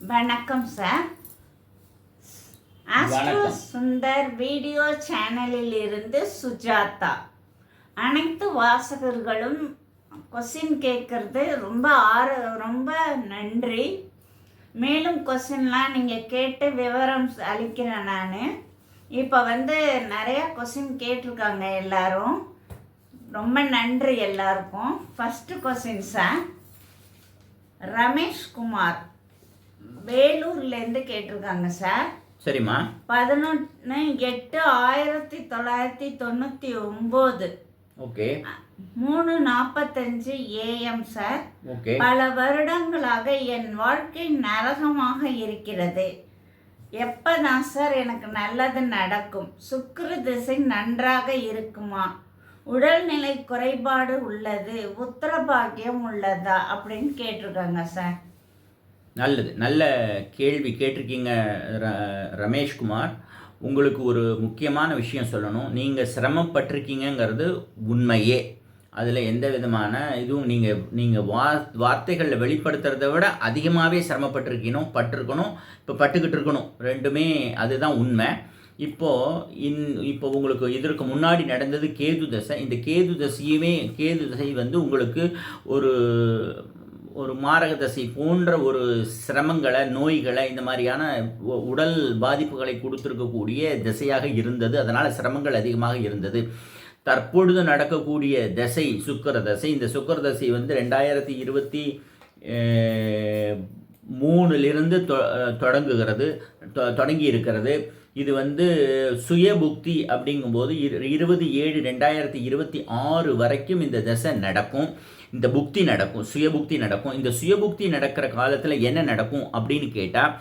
வணக்கம் sir. Astro வணக்கம். Sundar video சேனலில் இருந்து சுஜாதா. அனைத்து வாசகர்களும் கொஸ்டின் கேட்குறது ரொம்ப நன்றி. மேலும் கொஸ்டின்லாம் நீங்கள் கேட்டு விவரம் அளிக்கிறேன். நான் இப்போ நிறையா கொஸ்டின் கேட்டிருக்காங்க எல்லாரும். ரொம்ப நன்றி எல்லாருக்கும். First question sir, Ramesh Kumar வேலூர்லேருந்து கேட்டிருக்காங்க சார். சரிம்மா. 11/8/1999 ஓகே 3:45 AM சார். ஓகே. பல வருடங்களாக என் வாழ்க்கை நரகமாக இருக்கிறது. எப்பதான் சார் எனக்கு நல்லது நடக்கும்? சுக்கிர திசை நன்றாக இருக்குமா? உடல்நிலை குறைபாடு உள்ளது, உத்தரபாகியம் உள்ளதா அப்படின்னு கேட்டிருக்காங்க சார். நல்லது, நல்ல கேள்வி கேட்டிருக்கீங்க ரமேஷ்குமார். உங்களுக்கு ஒரு முக்கியமான விஷயம் சொல்லணும். நீங்கள் சிரமப்பட்டிருக்கீங்கிறது உண்மையே. அதில் எந்த விதமான இதுவும் நீங்கள் வார்த்தைகளில் வெளிப்படுத்துறத விட அதிகமாகவே பட்டிருக்கணும், இப்போ பட்டுக்கிட்டு இருக்கணும். ரெண்டுமே அதுதான் உண்மை. இப்போ உங்களுக்கு இதற்கு முன்னாடி நடந்தது கேது தசை. இந்த கேது தசை உங்களுக்கு ஒரு மாரக தசை போன்ற ஒரு சிரமங்களை, நோய்களை, இந்த மாதிரியான உடல் பாதிப்புகளை கொடுத்துருக்கக்கூடிய திசையாக இருந்தது. அதனால் சிரமங்கள் அதிகமாக இருந்தது. தற்பொழுது நடக்கக்கூடிய தசை சுக்கிர தசை. இந்த சுக்கிர தசை 2023 தொடங்கி இருக்கிறது. இது சுயபுக்தி அப்படிங்கும்போது 20/7/2026 வரைக்கும் இந்த தசை நடக்கும். இந்த புக்தி நடக்கும், சுயபுக்தி நடக்கும். இந்த சுயபுக்தி நடக்கிற காலத்தில் என்ன நடக்கும் அப்படின்னு கேட்டால்,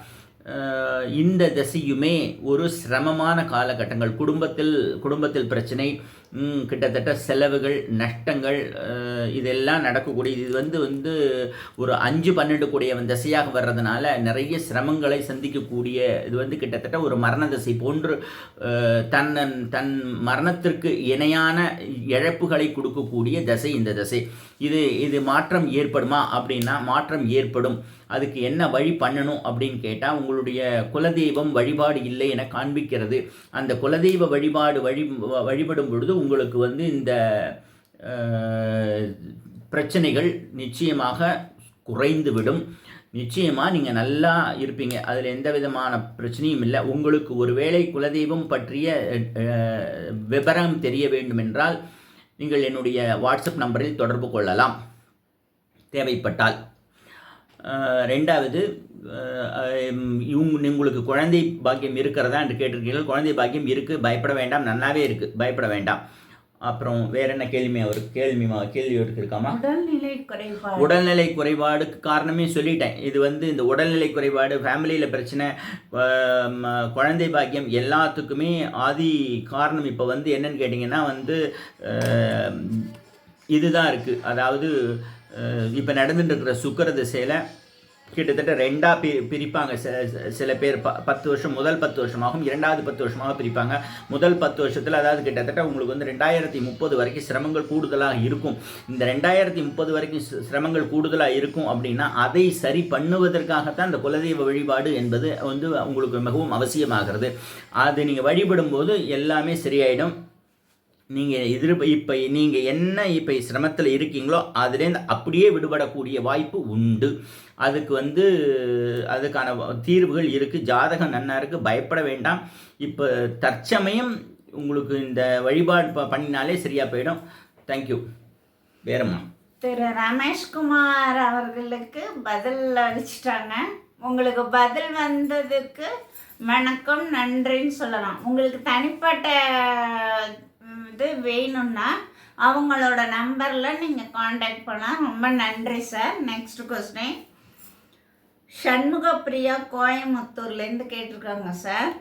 இந்த திசையுமே ஒரு சிரமமான காலகட்டங்கள். குடும்பத்தில் பிரச்சனை, கிட்டத்தட்ட செலவுகள், நஷ்டங்கள், இதெல்லாம் நடக்கக்கூடியது. இது ஒரு 5-12 கூடிய திசையாக வர்றதுனால நிறைய சிரமங்களை சந்திக்கக்கூடிய இது கிட்டத்தட்ட ஒரு மரண திசை போன்று தன் மரணத்திற்கு இணையான இழப்புகளை கொடுக்கக்கூடிய திசை இந்த திசை. இது மாற்றம் ஏற்படுமா அப்படின்னா மாற்றம் ஏற்படும். அதுக்கு என்ன வழி பண்ணணும் அப்படின்னு கேட்டால், உங்களுடைய குலதெய்வம் வழிபாடு இல்லை என காண்பிக்கிறது. அந்த குலதெய்வ வழிபடும் பொழுது உங்களுக்கு இந்த பிரச்சனைகள் நிச்சயமாக குறைந்துவிடும். நிச்சயமாக நீங்கள் நல்லா இருப்பீங்க. அதில் எந்த விதமான பிரச்சனையும் இல்லை. உங்களுக்கு ஒருவேளை குலதெய்வம் பற்றிய விவரம் தெரிய வேண்டுமென்றால் நீங்கள் என்னுடைய வாட்ஸ்அப் நம்பரில் தொடர்பு கொள்ளலாம் தேவைப்பட்டால். ரெண்டாவது, உங்களுக்கு குழந்தை பாக்கியம் இருக்கிறதா என்று கேட்டிருக்கீர்கள். குழந்தை பாக்கியம் இருக்குது, பயப்பட வேண்டாம். நல்லாவே இருக்குது, பயப்பட வேண்டாம். அப்புறம் வேற என்ன கேள்வி இருக்காமா? உடல்நிலை குறைபாடுக்கு காரணமே சொல்லிட்டேன். இது இந்த உடல்நிலை குறைபாடு, ஃபேமிலியில் பிரச்சனை, குழந்தை பாக்கியம் எல்லாத்துக்குமே ஆதி காரணம் இப்போ என்னன்னு கேட்டிங்கன்னா இதுதான் இருக்குது. அதாவது இப்போ நடந்துட்டு இருக்கிற சுக்கிர திசையில் கிட்டத்தட்ட 2ஆக பிரிப்பாங்க. சில பேர் 10 வருஷம், முதல் 10 வருஷமாகவும் 2வது 10 வருஷமாக பிரிப்பாங்க. முதல் 10 வருஷத்தில், அதாவது கிட்டத்தட்ட உங்களுக்கு 2030 வரைக்கும் சிரமங்கள் கூடுதலாக இருக்கும். இந்த 2030 வரைக்கும் சிரமங்கள் கூடுதலாக இருக்கும் அப்படின்னா அதை சரி பண்ணுவதற்காகத்தான் இந்த குலதெய்வ வழிபாடு என்பது உங்களுக்கு மிகவும் அவசியமாகிறது. அது நீங்கள் வழிபடும்போது எல்லாமே சரியாயிடும். நீங்கள் இப்போ சிரமத்தில் இருக்கீங்களோ அதுலேருந்து அப்படியே விடுபடக்கூடிய வாய்ப்பு உண்டு. அதுக்கு அதுக்கான தீர்வுகள் இருக்குது. ஜாதகம் நன்னா இருக்குது, பயப்பட வேண்டாம். இப்போ தற்சமயம் உங்களுக்கு இந்த வழிபாடு பண்ணினாலே சரியாக போயிடும். தேங்க்யூ. வேறம்மா? திரு ரமேஷ்குமார் அவர்களுக்கு பதில் அளிச்சிட்டாங்க. உங்களுக்கு பதில் வந்ததுக்கு வணக்கம், நன்றின்னு சொல்லலாம். உங்களுக்கு தனிப்பட்ட இது வேணும்னா அவங்களோட நம்பரில் நீங்கள் காண்டாக்ட் பண்ணலாம். ரொம்ப நன்றி சார். நெக்ஸ்ட் கொஸ்டின், சண்முகப்பிரியா கோயம்புத்தூர்லேருந்து கேட்டிருக்காங்க sir.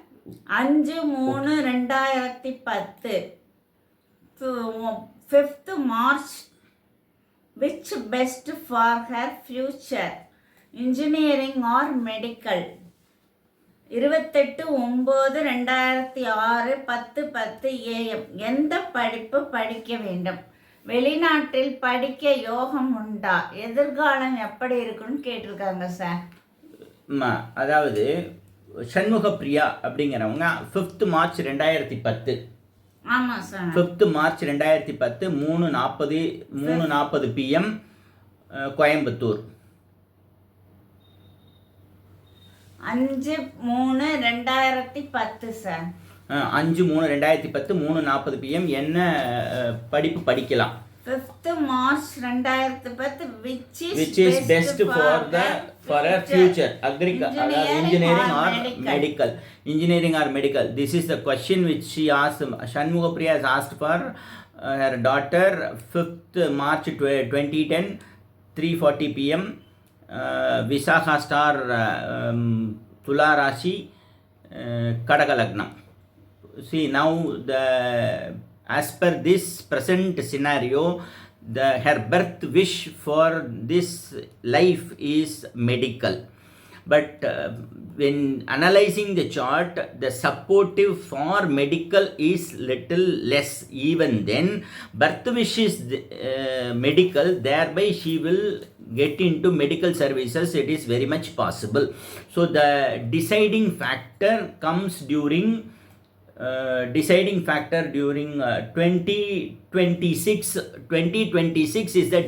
5/3/2010 5th March, which best for her future, engineering or medical? 28/9/2006 10:10 AM. எந்த படிப்பு படிக்க வேண்டும்? வெளிநாட்டில் படிக்க யோகம் உண்டா? எதிர்காலம் எப்படி இருக்குன்னு கேட்டிருக்காங்க சார். அதாவது சண்முக பிரியா அப்படிங்கிறவங்க 5th மார்ச் 2010 ஆமாம் sir 5th March 2010 3:40 PM Coimbatore. 5/3/2010 sir. 5/3/2010 3:40 PM என்ன படிப்பு படிக்கலாம்? 5th March 2010 which is best for her future, engineering or medical. Engineering or medical, this is the question which she asked. Shanmuga Priya has asked for her daughter 5th March 2010 3:40 PM, Visakha star, Tula Rashi, Kadaka Lagnam. See, now as per this present scenario, her birth wish for this life is medical. But when analyzing the chart, the supportive for medical is little less. Even then, birth wish is medical, thereby she will get into medical services. It is very much possible. So the deciding factor comes during 2026. 2026 is the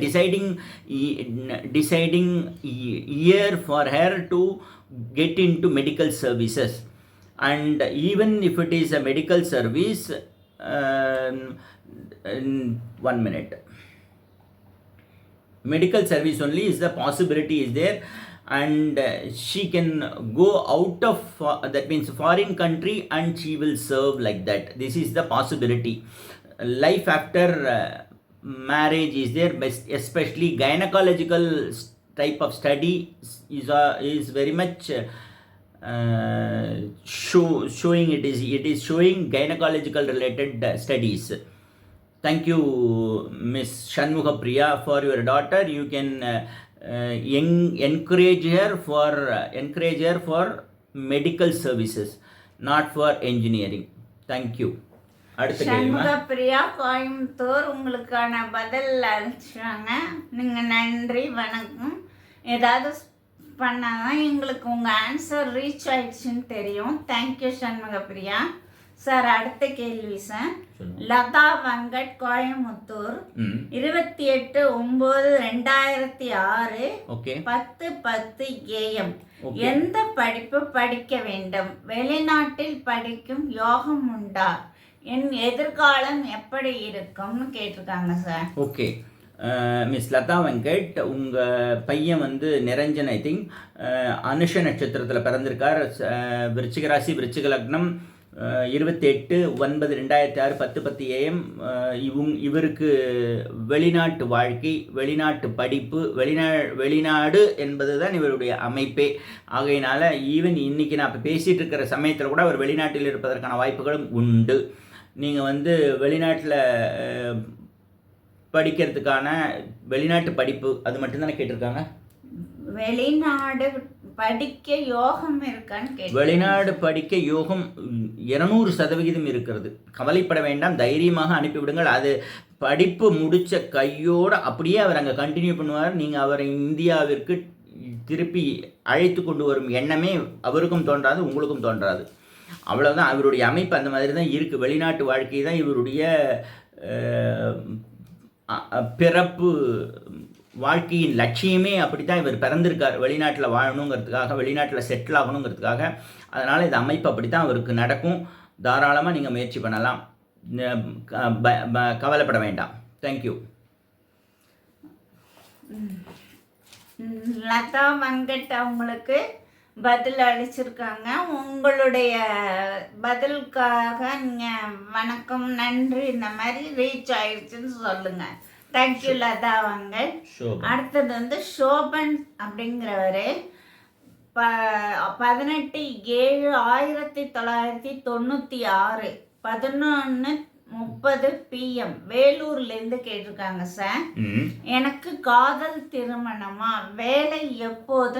deciding year for her to get into medical services. And even if it is a medical service, 1 minute, medical service only is the possibility is there, and she can go out of that means foreign country and she will serve like that. This is the possibility. Life after marriage is there, especially gynecological type of study is very much showing it is showing gynecological related studies. Thank you, Miss Shanmuga Priya, for your daughter. You can encourage her for medical services, not for engineering. Thank you. அடுத்த கேள்வி. சண்முக பிரியா கோயம்புத்தூர், உங்களுக்கான பதில் அளிச்சாங்க. நீங்கள் நன்றி, வணக்கம். ஏதாவது பண்ணாதான் எங்களுக்கு உங்கள் ஆன்சர் ரீச் ஆயிடுச்சுன்னு தெரியும். தேங்க்யூ சண்முக பிரியா. சார், அடுத்த கேள்வி சார். லதா வெங்கட், கோயம்புத்தூர், 28/9/2006 10:10 AM. எந்த படிப்பு படிக்க வேண்டும்? வெளிநாட்டில் படிக்கும் யோகம் உண்டா? என் எதிர்காலம் எப்படி இருக்கும்னு கேட்டிருக்காங்க sir. Okay, miss Latha Venkat, உங்கள் பையன் வந்து நிரஞ்சன், ஐ திங்க் அனுஷ நட்சத்திரத்தில் பிறந்திருக்கார். விருச்சிக ராசி, விருச்சிக லக்னம், 28/9/2006 10:10 AM. இவருக்கு வெளிநாட்டு வாழ்க்கை, வெளிநாட்டு படிப்பு, வெளிநாடு என்பது தான் இவருடைய அமைப்பே. ஆகையினால ஈவன் இன்றைக்கி நான் இப்போ பேசிகிட்டு இருக்கிற சமயத்தில் கூட அவர் வெளிநாட்டில் இருப்பதற்கான வாய்ப்புகளும் உண்டு. நீங்கள் வந்து வெளிநாட்டில் படிக்கிறதுக்கான வெளிநாட்டு படிப்பு அது மட்டும்தானே கேட்டிருக்காங்க? வெளிநாடு படிக்க யோகம் இருக்கான்னு கேட்டு. வெளிநாடு படிக்க யோகம் 200% இருக்கிறது. கவலைப்பட வேண்டாம், தைரியமாக அனுப்பிவிடுங்கள். அது படிப்பு முடித்த கையோடு அப்படியே அவர் அங்கே கண்டினியூ பண்ணுவார். நீங்கள் அவரை இந்தியாவிற்கு திருப்பி அழைத்து கொண்டு வரும் எண்ணமே அவருக்கும் தோன்றாது, உங்களுக்கும் தோன்றாது. அவ்வளோதான், அவருடைய அமைப்பு அந்த மாதிரி தான் இருக்குது. வெளிநாட்டு வாழ்க்கை தான் இவருடைய பிறப்பு வாழ்க்கையின் லட்சியமே. அப்படி தான் இவர் பிறந்திருக்கார், வெளிநாட்டில் வாழணுங்கிறதுக்காக, வெளிநாட்டில் செட்டில் ஆகணுங்கிறதுக்காக. அதனால் இந்த அமைப்பு அப்படி தான் அவருக்கு நடக்கும். தாராளமாக நீங்கள் முயற்சி பண்ணலாம், கவலைப்பட வேண்டாம். தேங்க்யூ. லதா வெங்கட் அவங்களுக்கு பதில் அளிச்சிருக்காங்க. உங்களுடைய பதிலுக்காக நீங்கள் வணக்கம், நன்றி, இந்த மாதிரி ரீச் ஆயிடுச்சுன்னு சொல்லுங்கள். தேங்க்யூ லதா வெங்கட். அடுத்தது வந்து ஷோபன் அப்படிங்கிறவர் 18/7/1996 11:30 PM வேலூர்லேருந்து கேட்டிருக்காங்க சார். எனக்கு காதல் திருமணமா, வேலை எப்போது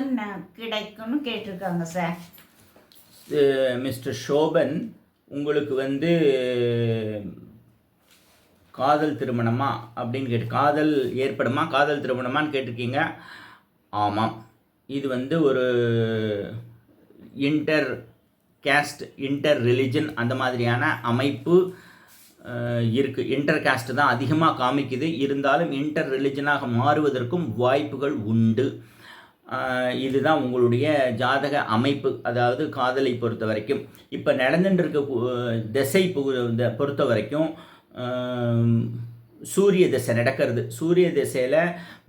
கிடைக்கும்னு கேட்டிருக்காங்க சார். மிஸ்டர் ஷோபன், உங்களுக்கு வந்து காதல் திருமணமா அப்படின்னு காதல் ஏற்படுமா, காதல் திருமணமான்னு கேட்டிருக்கீங்க. ஆமாம், இது வந்து ஒரு இன்டர் கேஸ்ட், இன்டர் ரிலிஜன் அந்த மாதிரியான அமைப்பு இருக்குது. இன்டர் கேஸ்ட் தான் அதிகமாக காமிக்குது. இருந்தாலும் இன்டர் ரிலிஜனாக மாறுவதற்கும் வாய்ப்புகள் உண்டு. இதுதான் உங்களுடைய ஜாதக அமைப்பு, அதாவது காதலை பொறுத்த வரைக்கும். இப்போ நடந்துட்டு திசை பொறுத்த வரைக்கும் சூரிய திசை நடக்கிறது. சூரிய திசையில்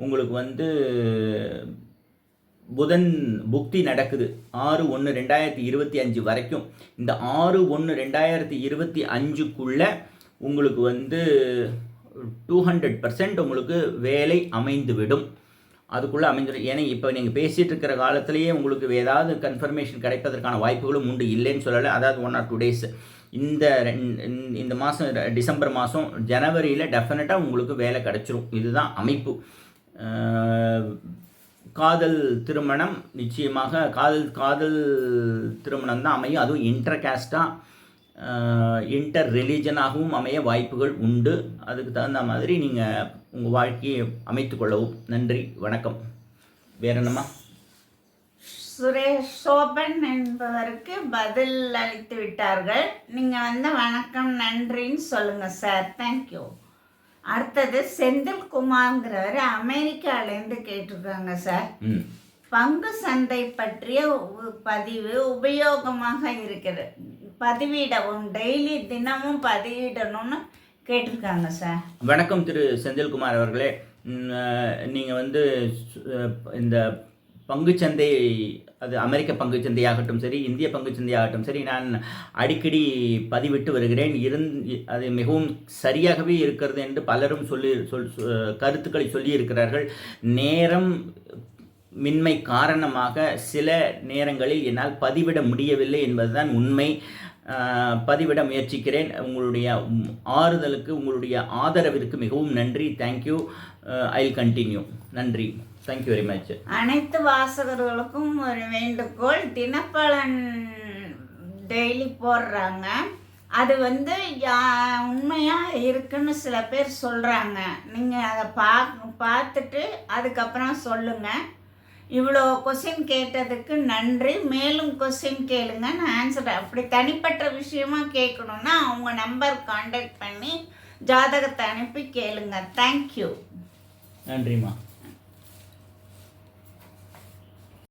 உங்களுக்கு வந்து புதன் புக்தி நடக்குது 6/1/2025 வரைக்கும். இந்த 6/1/2025க்குள்ளே உங்களுக்கு வந்து 200% உங்களுக்கு வேலை அமைந்துவிடும். அதுக்குள்ளே அமைஞ்சிடும். ஏன்னா இப்போ நீங்கள் பேசிகிட்டு இருக்கிற காலத்திலேயே உங்களுக்கு ஏதாவது கன்ஃபர்மேஷன் கிடைப்பதற்கான வாய்ப்புகளும் உண்டு, இல்லைன்னு சொல்லலை. அதாவது 1 or 2 days இந்த மாதம், டிசம்பர் மாதம், ஜனவரியில் டெஃபினட்டாக உங்களுக்கு வேலை கிடச்சிரும். இதுதான் அமைப்பு. காதல் திருமணம் நிச்சயமாக காதல் திருமணம் தான் அமையும். அதுவும் இன்டர் கேஸ்டாக, இன்டர் ரிலீஜனாகவும் அமைய வாய்ப்புகள் உண்டு. அதுக்கு தகுந்த மாதிரி நீங்கள் உங்கள் வாழ்க்கையை அமைத்து கொள்ளவும். நன்றி, வணக்கம். வேற என்னம்மா? சுரேஷ் சோபன் என்பவருக்கு பதில் அளித்து விட்டார்கள். நீங்கள் வந்து வணக்கம் நன்றின்னு சொல்லுங்கள் சார். தேங்க்யூ. அடுத்தது செந்தில்குமார்ங்கிறவர் அமெரிக்காவிலேருந்து கேட்டிருக்காங்க சார். பங்கு சந்தை பற்றிய பதிவு உபயோகமாக இருக்கிறது, பதிவிடவும், டெய்லி தினமும் பதிவிடணும்னு கேட்டிருக்காங்க சார். வணக்கம் திரு செந்தில்குமார் அவர்களே. நீங்கள் வந்து இந்த பங்குச்சந்தை, அது அமெரிக்க பங்குச்சந்தையாகட்டும் சரி, இந்திய பங்குச்சந்தையாகட்டும் சரி, நான் அடிக்கடி பதிவிட்டு வருகிறேன். அது மிகவும் சரியாகவே இருக்கிறது என்று பலரும் கருத்துக்களை சொல்லியிருக்கிறார்கள். நேரம் மின்மை காரணமாக சில நேரங்களில் என்னால் பதிவிட முடியவில்லை என்பதுதான் உண்மை. பதிவிட முயற்சிக்கிறேன். உங்களுடைய ஆறுதலுக்கு, உங்களுடைய ஆதரவிற்கு மிகவும் நன்றி. தேங்க்யூ. I will continue. நன்றி. Thank you very much. அனைத்து வாசகர்களுக்கும் ஒரு வேண்டுகோள், தினப்பலன் டெய்லி போடுறாங்க. அது வந்து உண்மையாக இருக்குன்னு சில பேர் சொல்கிறாங்க. நீங்கள் அதை பார்த்துட்டு அதுக்கப்புறம் சொல்லுங்கள். இவ்வளோ கொஸ்டின் கேட்டதுக்கு நன்றி. மேலும் கொஸ்டின் கேளுங்க, நான் ஆன்சர். அப்படி தனிப்பட்ட விஷயமா கேட்கணுன்னா அவங்க நம்பர் கான்டாக்ட் பண்ணி ஜாதகத்தை அனுப்பி கேளுங்க. தேங்க்யூ. நன்றிம்மா.